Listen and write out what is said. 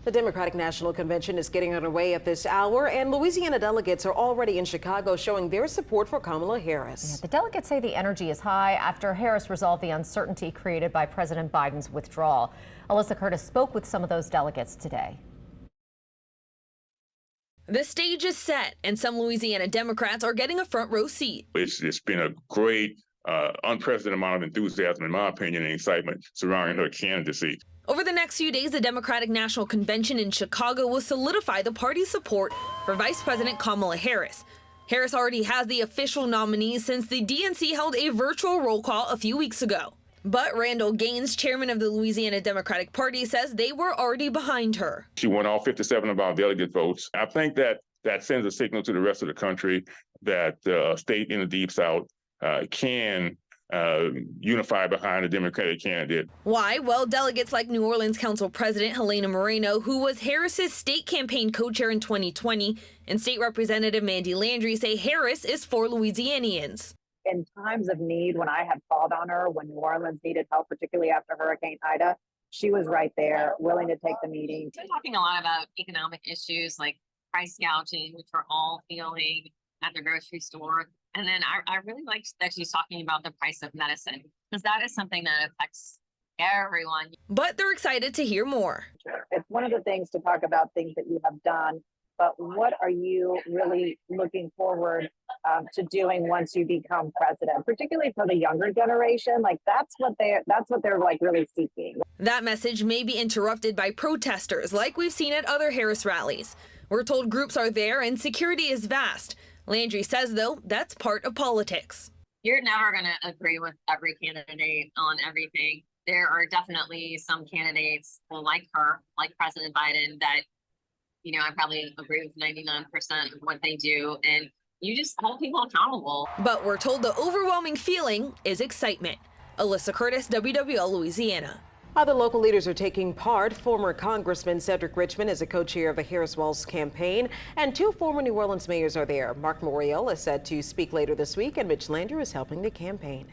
The Democratic National Convention is getting underway at this hour, and Louisiana delegates are already in Chicago showing their support for Kamala Harris. The delegates say the energy is high after Harris resolved the uncertainty created by President Biden's withdrawal. Alyssa Curtis spoke with some of those delegates today. The stage is set, and some Louisiana Democrats are getting a front row seat. It's been a great, unprecedented amount of enthusiasm, in my opinion, and excitement surrounding her candidacy. Over the next few days, the Democratic National Convention in Chicago will solidify the party's support for Vice President Kamala Harris. Harris already has the official nominees since the DNC held a virtual roll call a few weeks ago. But Randall Gaines, chairman of the Louisiana Democratic Party, says they were already behind her. She won all 57 of our delegate votes. I think that sends a signal to the rest of the country that a state in the Deep South can unify behind a Democratic candidate. Why? Well, delegates like New Orleans Council President Helena Moreno, who was Harris's state campaign co-chair in 2020, and State Representative Mandy Landry say Harris is for Louisianians. In times of need, when I had called on her, when New Orleans needed help, particularly after Hurricane Ida, she was right there, willing to take the meeting. We're talking a lot about economic issues like price gouging, which we're all feeling at the grocery store. And then I really like that she's talking about the price of medicine, because that is something that affects everyone. But they're excited to hear more. It's one of the things to talk about things that you have done, but what are you really looking forward to doing once you become president, particularly for the younger generation? Like that's what they're like really seeking. That message may be interrupted by protesters like we've seen at other Harris rallies. We're told groups are there and security is vast. Landry says, though, that's part of politics. You're never going to agree with every candidate on everything. There are definitely some candidates like her, like President Biden, that, I probably agree with 99% of what they do. And you just hold people accountable. But we're told the overwhelming feeling is excitement. Alyssa Curtis, WWL Louisiana. Other local leaders are taking part. Former Congressman Cedric Richmond is a co-chair of the Harris-Walz campaign, and two former New Orleans mayors are there. Mark Morial is set to speak later this week, and Mitch Lander is helping the campaign.